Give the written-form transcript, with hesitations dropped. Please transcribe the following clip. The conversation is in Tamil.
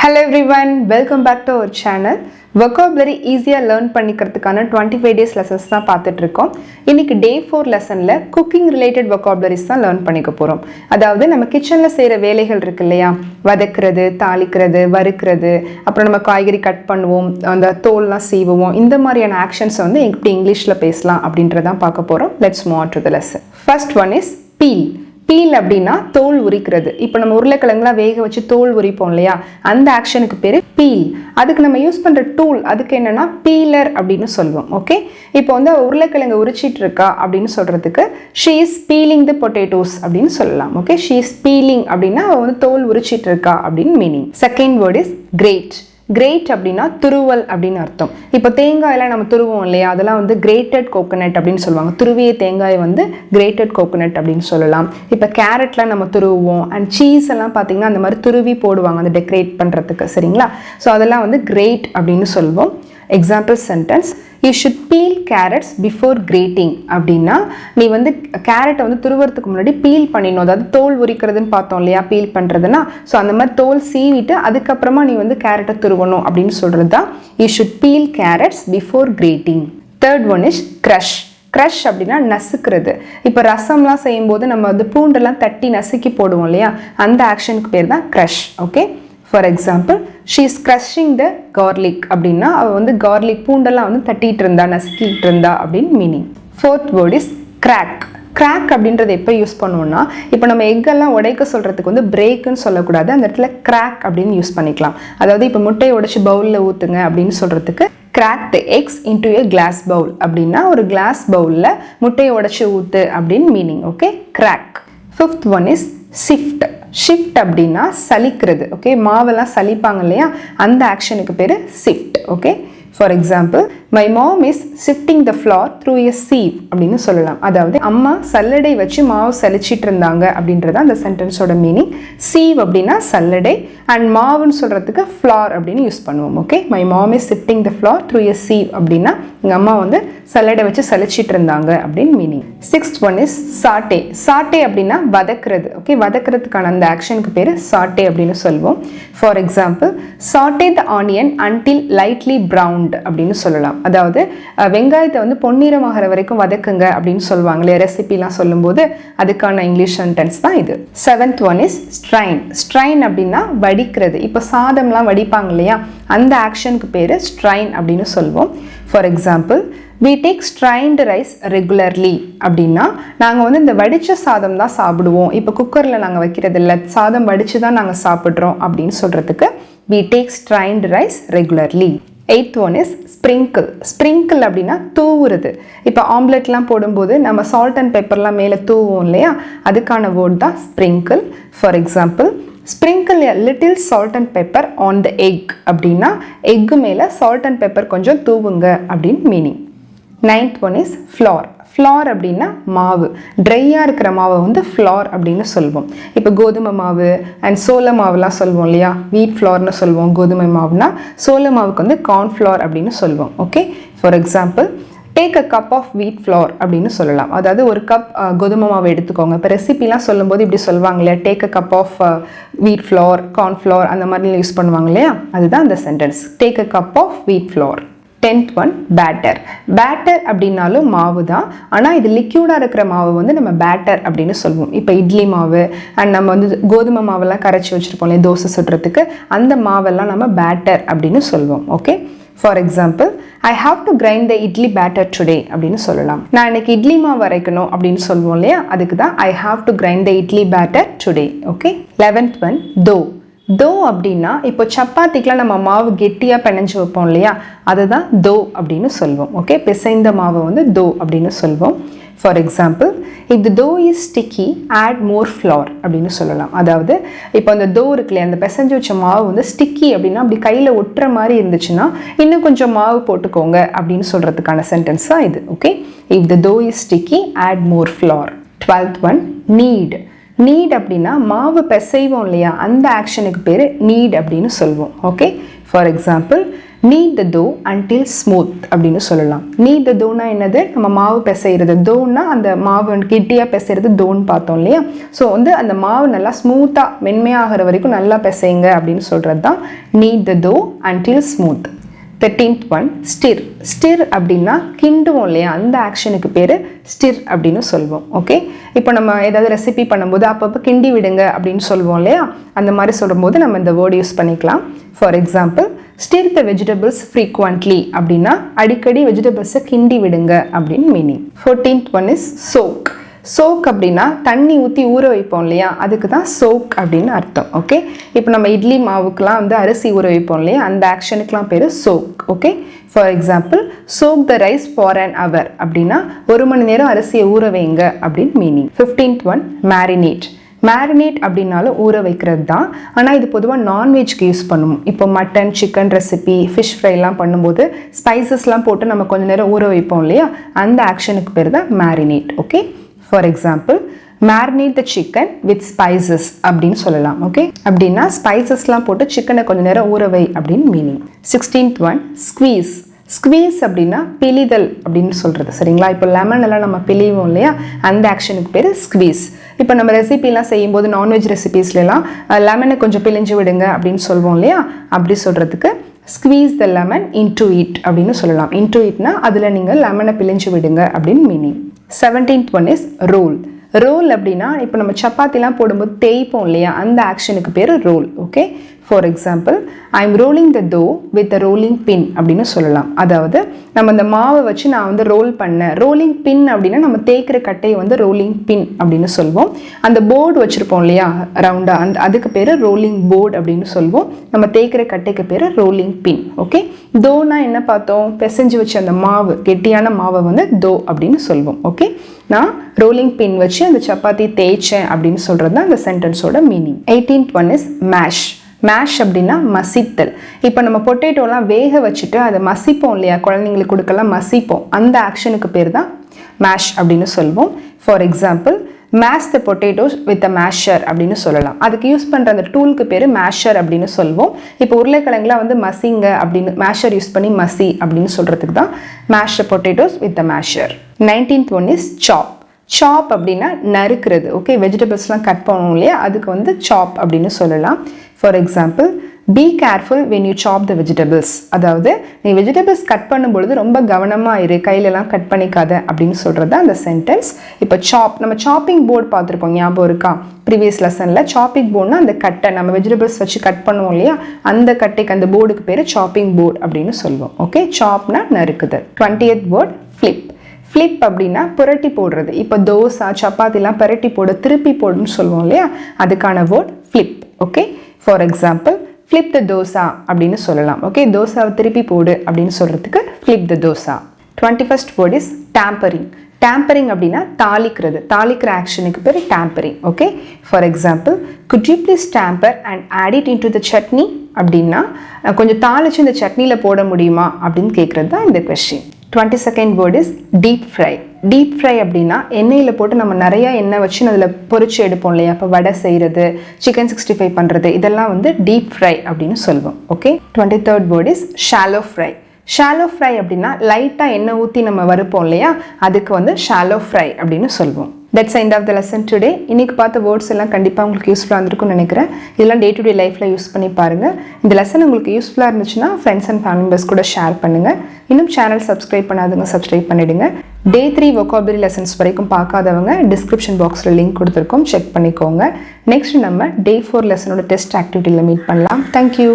Hello everyone, welcome back to our channel. Vocabulary easier learn பண்ணிக்கிறதுக்கான 25 days lessons தான் பார்த்துட்டு இருக்கோம். இன்னைக்கு day 4 lessonல cooking related vocabularies தான் learn பண்ணிக்க போறோம். அதாவது நம்ம கிச்சன்ல செய்யற வேலைகள் இருக்கு இல்லையா, வதக்குறது, தாளிக்கிறது, வறுக்கிறது, அப்புறம் நம்ம காய்கறி கட் பண்ணுவோம், அந்த தோல்லாம் சீவுவோம், இந்த மாதிரியான ஆக்ஷன்ஸ் வந்து எப்படி இங்கிலீஷ்ல பேசலாம் அப்படின்றதான் பார்க்க போறோம். Let's move on to the lesson. First one is peel. Peel அப்படின்னா தோல் உரிக்கிறது. இப்போ நம்ம உருளைக்கிழங்குலாம் வேக வச்சு தோல் உரிப்போம் இல்லையா, அந்த ஆக்ஷனுக்கு பேர் பீல். அதுக்கு நம்ம யூஸ் பண்ணுற டூல் அதுக்கு என்னன்னா பீலர் அப்படின்னு சொல்லுவோம். ஓகே, இப்போ வந்து உருளைக்கிழங்கு உரிச்சிட்டு இருக்கா அப்படின்னு சொல்றதுக்கு she is peeling the potatoes அப்படின்னு சொல்லலாம். ஓகே, ஷீ இஸ் பீலிங் அப்படின்னா அவ வந்து தோல் உரிச்சிட்டு இருக்கா அப்படின்னு meaning. Second word is grate. Grate அப்படின்னா துருவல் அப்படின்னு அர்த்தம். இப்போ தேங்காயெல்லாம் நம்ம துருவோம் இல்லையா, அதெல்லாம் வந்து கிரேட்டட் கோகோனட் அப்படின்னு சொல்லுவாங்க. துருவிய தேங்காய் வந்து கிரேட்டட் கோகோனட் அப்படின்னு சொல்லலாம். இப்போ கேரட்லாம் நம்ம துருவோம், அண்ட் சீஸ் எல்லாம் பார்த்தீங்கன்னா அந்த மாதிரி துருவி போடுவாங்க அந்த டெக்கரேட் பண்ணுறதுக்கு. சரிங்களா, ஸோ அதெல்லாம் வந்து கிரேட் அப்படின்னு சொல்லுவோம். Example sentence, you should peel carrots before grating. அப்படின்னா நீ வந்து கேரட்டை வந்து துருவறதுக்கு முன்னாடி பீல் பண்ணிடணும். அதாவது தோல் உரிக்கிறதுன்னு பார்த்தோம் இல்லையா, பீல் பண்ணுறதுன்னா, ஸோ அந்த மாதிரி தோல் சீவிட்டு அதுக்கப்புறமா நீ வந்து கேரட்டை துருவணும் அப்படின்னு சொல்கிறது தான் you should peel carrots before grating. Third one is crush. Crush அப்படின்னா நசுக்கிறது. இப்போ ரசம்லாம் செய்யும்போது நம்ம வந்து பூண்டெல்லாம் தட்டி நசுக்கி போடுவோம் இல்லையா, அந்த ஆக்ஷனுக்கு பேர் தான் crush. Okay, for example, she is crushing the garlic அப்படின்னா அவள் வந்து கார்லிக் பூண்டெல்லாம் வந்து தட்டிட்டு இருந்தா, நசுக்கிட்டு இருந்தா அப்படின்னு meaning. Fourth word is crack. Crack அப்படின்றத எப்போ யூஸ் பண்ணுவோம்னா, இப்போ நம்ம எக்கெல்லாம் உடைக்க சொல்கிறதுக்கு வந்து பிரேக்குன்னு சொல்லக்கூடாது, அந்த இடத்துல கிராக் அப்படின்னு யூஸ் பண்ணிக்கலாம். அதாவது இப்போ முட்டையை உடைச்சி பவுலில் ஊற்றுங்க அப்படின்னு சொல்கிறதுக்கு crack the eggs into a glass bowl அப்படின்னா ஒரு கிளாஸ் பவுலில் முட்டையை உடைச்சி ஊற்று அப்படின்னு meaning. Okay, crack. Fifth one is sift. Shift அப்படின்னா சலிக்கிறது. ஓகே, மாவெல்லாம் சலிப்பாங்க இல்லையா, அந்த ஆக்ஷனுக்கு பேர் sift. Okay, for example, my mom is sifting the flour through a sieve அப்படின்னு சொல்லலாம். அதாவது அம்மா சல்லடை வச்சு மாவு சலிச்சிட்டு இருந்தாங்க அப்படின்றத அந்த சென்டென்ஸோட மீனிங். சீவ் அப்படின்னா சல்லடை, அண்ட் மாவுன்னு சொல்றதுக்கு ஃப்ளார் அப்படின்னு யூஸ் பண்ணுவோம். Okay, my mom is sifting the flour through a sieve அப்படின்னா எங்கள் அம்மா வந்து சல்லடை வச்சு சலிச்சிட்டு இருந்தாங்க அப்படின்னு மீனிங். சிக்ஸ்த் ஒன் இஸ் சாட்டே. சாட்டே அப்படின்னா வதக்குறது. ஓகே, வதக்குறதுக்கான அந்த ஆக்ஷனுக்கு பேர் சாட்டே அப்படின்னு சொல்லுவோம். ஃபார் எக்ஸாம்பிள், சாட்டே த ஆனியன் அன்டில் லைட்லி ப்ரவுன்ட் அப்படின்னு சொல்லலாம். அதாவது வெங்காயத்தை வந்து பொன்னிறமாகிற வரைக்கும் வதக்குங்க அப்படின்னு சொல்லுவாங்க இல்லையா, ரெசிபிலாம் சொல்லும்போது அதுக்கான இங்கிலீஷ் சென்டென்ஸ் தான் இது. Seventh one is strain. Strain அப்படின்னா வடிக்கிறது. இப்போ சாதம்லாம் வடிப்பாங்க இல்லையா, அந்த ஆக்ஷனுக்கு பேர் ஸ்ட்ரைன் அப்படின்னு சொல்லுவோம். For example, we take strained rice regularly அப்படின்னா நாங்கள் வந்து இந்த வடித்த சாதம் தான் சாப்பிடுவோம், இப்போ குக்கரில் நாங்கள் வைக்கிறது இல்லை, சாதம் வடித்து தான் நாங்கள் சாப்பிட்றோம் அப்படின்னு சொல்கிறதுக்கு we take strained rice regularly. Eighth one is sprinkle. Sprinkle அப்படின்னா தூவுறது. இப்போ ஆம்லெட்லாம் போடும்போது நம்ம சால்ட் அண்ட் பெப்பர்லாம் மேலே தூவோம் இல்லையா, அதுக்கான வேர்ட் தான் sprinkle. For example, sprinkle a little salt and pepper on the egg அப்படின்னா எக்கு மேலே சால்ட் அண்ட் பெப்பர் கொஞ்சம் தூவுங்க அப்படின்னு meaning. Ninth one is flour. Flour அப்படின்னா மாவு. ட்ரையாக இருக்கிற மாவை வந்து ஃப்ளார் அப்படின்னு சொல்லுவோம். இப்போ கோதுமை மாவு அண்ட் சோள மாவுலாம் சொல்லுவோம் இல்லையா, வீட் ஃப்ளார்னு சொல்லுவோம். கோதுமை மாவுனா சோள மாவுக்கு வந்து கார்ன்ஃப்ளார் அப்படின்னு சொல்லுவோம். Okay, for example, take a cup of wheat flour அப்படின்னு சொல்லலாம். அதாவது ஒரு கப் கோதுமை மாவு எடுத்துக்கோங்க. இப்போ ரெசிபிலாம் சொல்லும்போது இப்படி சொல்லுவாங்க இல்லையா, take a cup of wheat flour, cornflour அந்த மாதிரி யூஸ் பண்ணுவாங்க இல்லையா, அதுதான் அந்த sentence, take a cup of wheat flour. 10th one batter. Batter அப்படின்னாலும் மாவு தான், ஆனால் இது லிக்யூடாக இருக்கிற மாவு வந்து நம்ம பேட்டர் அப்படின்னு சொல்லுவோம். இப்போ இட்லி மாவு அண்ட் நம்ம வந்து கோதுமை மாவெல்லாம் கரைச்சி வச்சுருப்போம் இல்லையா தோசை சுடுறதுக்கு, அந்த மாவெல்லாம் நம்ம பேட்டர் அப்படின்னு சொல்லுவோம். Okay, for example, I have to grind the idli batter today அப்படின்னு சொல்லலாம். நான் இன்னைக்கு இட்லி மாவு அரைக்கணும் அப்படின்னு சொல்லுவோம் இல்லையா, அதுக்கு தான் I have to grind the idli batter today. Okay, 11th one dough. Dough அப்படின்னா இப்போ சப்பாத்திக்கெலாம் நம்ம மாவு கெட்டியாக பிணைஞ்சு வைப்போம் இல்லையா, அதுதான் தோ அப்படின்னு சொல்லுவோம். ஓகே, பிசைந்த மாவை வந்து தோ அப்படின்னு சொல்லுவோம். For example, if the dough is sticky add more flour அப்படின்னு சொல்லலாம். அதாவது இப்போ அந்த தோ இருக்குல்லையா, அந்த பிசைஞ்சு வச்ச மாவு வந்து ஸ்டிக்கி அப்படின்னா அப்படி கையில் ஒட்டுற மாதிரி இருந்துச்சுன்னா இன்னும் கொஞ்சம் மாவு போட்டுக்கோங்க அப்படின்னு சொல்கிறதுக்கான சென்டென்ஸ் தான் இது. Okay, if the dough is sticky add more flour. 12th one knead. Knead அப்படின்னா மாவு பிசைவோம் இல்லையா, அந்த ஆக்ஷனுக்கு பேர் நீட் அப்படின்னு சொல்லுவோம். Okay, for example, knead the dough until smooth அப்படின்னு சொல்லலாம். knead the doughனா என்னது? நம்ம மாவு பிசைறது. doughனா அந்த மாவு கெட்டியா பிசைறது doughன்னு பார்த்தோம் இல்லையா? ஸோ வந்து அந்த மாவு நல்லா ஸ்மூத்தா மென்மையாகிற வரைக்கும் நல்லா பிசைங்க அப்படின்னு சொல்றது தான் knead the dough until smooth. 13th one, stir. stir அப்படின்னா கிண்டுவோம் இல்லையா, அந்த ஆக்ஷனுக்கு பேர் stir அப்படின்னு சொல்வோம். ஓகே, இப்போ நம்ம ஏதாவது ரெசிபி பண்ணும்போது அப்பப்போ கிண்டி விடுங்க அப்படின்னு சொல்லுவோம் இல்லையா, அந்த மாதிரி சொல்லும்போது நம்ம இந்த வேர்டு யூஸ் பண்ணிக்கலாம். For example, stir the vegetables frequently அப்படின்னா அடிக்கடி வெஜிடபிள்ஸை கிண்டி விடுங்க அப்படின்னு meaning. 14th one is soak. soak அப்படின்னா தண்ணி ஊற்றி ஊற வைப்போம் இல்லையா, அதுக்கு தான் soak அப்படின்னு அர்த்தம். ஓகே, இப்போ நம்ம இட்லி மாவுக்கெலாம் வந்து அரிசி ஊற வைப்போம் இல்லையா, அந்த ஆக்ஷனுக்குலாம் பேர் soak. Okay, for example, soak the rice for an hour அப்படின்னா 1 மணி நேரம் அரிசியை ஊற வைங்க அப்படின்னு meaning. 15th one, marinate. Marinate அப்படின்னாலும் ஊற வைக்கிறது தான், ஆனால் இது பொதுவாக நான்வெஜ்க்கு யூஸ் பண்ணுவோம். இப்போ மட்டன், சிக்கன் ரெசிபி, ஃபிஷ் ஃப்ரைலாம் பண்ணும்போது ஸ்பைசஸ்லாம் போட்டு நம்ம கொஞ்சம் நேரம் ஊற வைப்போம் இல்லையா, அந்த ஆக்ஷனுக்கு பேர் தான் marinate. Okay, for example, marinate the chicken with spices அப்படின்னு சொல்லலாம். ஓகே, அப்படின்னா ஸ்பைசஸ்லாம் போட்டு சிக்கனை கொஞ்சம் நேரம் ஊற வை அப்படின்னு meaning. 16th one, squeeze. Squeeze அப்படின்னா பிழிதல் அப்படின்னு சொல்கிறது, சரிங்களா? இப்போ லெமன் எல்லாம் நம்ம பிழிவோம் இல்லையா, அந்த ஆக்ஷனுக்கு பேர் ஸ்குவீஸ். இப்போ நம்ம ரெசிபிலாம் செய்யும்போது நான்வெஜ் ரெசிபீஸ்லாம் லெமனை கொஞ்சம் பிழிஞ்சு விடுங்க அப்படின்னு சொல்லுவோம் இல்லையா, அப்படி சொல்கிறதுக்கு squeeze the lemon into it அப்படின்னு சொல்லலாம். இன்டு இட்னா அதில் நீங்கள் லெமனை பிழிஞ்சு விடுங்க அப்படின்னு மீனிங். 17th one is roll. Roll அப்படின்னா இப்போ நம்ம சப்பாத்திலாம் போடும்போது தேய்ப்போம் இல்லையா, அந்த ஆக்ஷனுக்கு பேர் roll. Okay, for example, I am rolling the dough with a rolling pin அப்படின்னு சொல்லலாம். அதாவது நம்ம இந்த மாவை வச்சு நான் வந்து ரோல் பண்ணேன். ரோலிங் பின் அப்படின்னா நம்ம தேய்க்கிற கட்டையை வந்து ரோலிங் பின் அப்படின்னு சொல்வோம். அந்த போர்டு வச்சுருப்போம் இல்லையா ரவுண்டாக, அதுக்கு பேர் ரோலிங் போர்டு அப்படின்னு சொல்வோம். நம்ம தேய்க்கிற கட்டைக்கு பேர் ரோலிங் பின். ஓகே, தோனா என்ன பார்த்தோம்? பிசைஞ்சு வச்சு அந்த மாவு, கெட்டியான மாவை வந்து தோ அப்படின்னு சொல்வோம். ஓகே, நான் ரோலிங் பின் வச்சு அந்த சப்பாத்தி தேய்ச்சேன் அப்படின்னு சொல்கிறது தான் அந்த சென்டென்ஸோட meaning. 18th one is mash. Mash அப்படின்னா மசித்தல். இப்போ நம்ம பொட்டேட்டோலாம் வேக வச்சுட்டு அதை மசிப்போம் இல்லையா, குழந்தைங்களுக்கு கொடுக்கலாம் மசிப்போம், அந்த ஆக்ஷனுக்கு பேர் தான் மேஷ் அப்படின்னு சொல்வோம். For example, mash the potatoes with a masher அப்படின்னு சொல்லலாம். அதுக்கு யூஸ் பண்ணுற அந்த டூலுக்கு பேர் மேஷர் அப்படின்னு சொல்வோம். இப்போ உருளைக்கிழங்குலாம் வந்து மசிங்க அப்படின்னு மேஷர் யூஸ் பண்ணி மசி அப்படின்னு சொல்கிறதுக்கு தான் mash the potatoes with a masher. 19th one is chop. சாப் அப்படின்னா நறுக்கிறது. ஓகே, வெஜிடபிள்ஸ்லாம் கட் பண்ணுவோம் இல்லையா, அதுக்கு வந்து சாப் அப்படின்னு சொல்லலாம். For example, be careful when you சாப் த வெஜிடபிள்ஸ். அதாவது நீ வெஜிடபிள்ஸ் கட் பண்ணும்பொழுது ரொம்ப கவனமாக இரு, கையிலலாம் கட் பண்ணிக்காத அப்படின்னு சொல்கிறது தான் அந்த சென்டென்ஸ். இப்போ சாப், நம்ம சாப்பிங் போர்டு பார்த்துருப்போம், ஞாபகம் இருக்கா? ப்ரீவியஸ் லெசனில் சாப்பிங் போர்டுனா அந்த கட்டை நம்ம வெஜிடபிள்ஸ் வச்சு கட் பண்ணுவோம் இல்லையா, அந்த கட்டைக்கு அந்த போர்டுக்கு பேர் சாப்பிங் போர்டு அப்படின்னு சொல்லுவோம். ஓகே, சாப்னா நறுக்குது. 20th word, flip. ஃப்ளிப் அப்படின்னா புரட்டி போடுறது. இப்போ தோசை, சப்பாத்திலாம் புரட்டி போடு, திருப்பி போடுன்னு சொல்லுவோம் இல்லையா, அதுக்கான word flip. Okay, for example, flip த தோசா அப்படின்னு சொல்லலாம். ஓகே, தோசாவை திருப்பி போடு அப்படின்னு சொல்கிறதுக்கு flip the dosa. 21st word is tampering. Tampering அப்படின்னா தாளிக்கிறது. தாளிக்கிற ஆக்ஷனுக்கு பேர் tampering. Okay, for example, good you please tamper and add it into the chutney அப்படின்னா கொஞ்சம் தாளிச்சு இந்த சட்னியில் போட முடியுமா அப்படின்னு கேட்குறது தான் இந்த question. 22nd word is deep fry. Deep fry அப்படின்னா எண்ணெயில் போட்டு நம்ம நிறையா எண்ணெய் வச்சு அதில் பொரிச்சு எடுப்போம் இல்லையா, இப்போ வடை செய்கிறது, சிக்கன் 65 பண்ணுறது, இதெல்லாம் வந்து டீப் ஃப்ரை அப்படின்னு சொல்லுவோம். Okay, 23rd word is shallow fry. Shallow fry அப்படின்னா லைட்டாக எண்ணெய் ஊற்றி நம்ம வறுப்போம் இல்லையா, அதுக்கு வந்து ஷாலோ ஃப்ரை அப்படின்னு சொல்லுவோம். That's end of the lesson today. இன்றைக்கி பார்த்த வேர்ட்ஸ் எல்லாம் கண்டிப்பாக உங்களுக்கு யூஸ்ஃபுல்லாக இருந்திருக்கும்னு நினைக்கிறேன். இதெல்லாம் டே டு டே லைஃப்பில் யூஸ் பண்ணி பாருங்கள். இந்த லெசன் உங்களுக்கு யூஸ்ஃபுல்லாக இருந்துச்சுன்னா ஃப்ரெண்ட்ஸ் அண்ட் ஃபேமிலி மெம்பர்ஸ் கூட ஷேர் பண்ணுங்கள். இன்னும் சேனல் சப்ஸ்கிரைப் பண்ணாதவங்க சப்ஸ்கிரைப் பண்ணிவிடுங்க. Day 3 vocabulary lessons வரைக்கும் பார்க்காதவங்க டிஸ்கிரிப்ஷன் பாக்ஸில் லிங்க் கொடுத்துருக்கோம், செக் பண்ணிக்கோங்க. நெக்ஸ்ட் நம்ம Day 4 லெசனோட டெஸ்ட் ஆக்டிவிட்டியில் மீட் பண்ணலாம். தேங்க்யூ.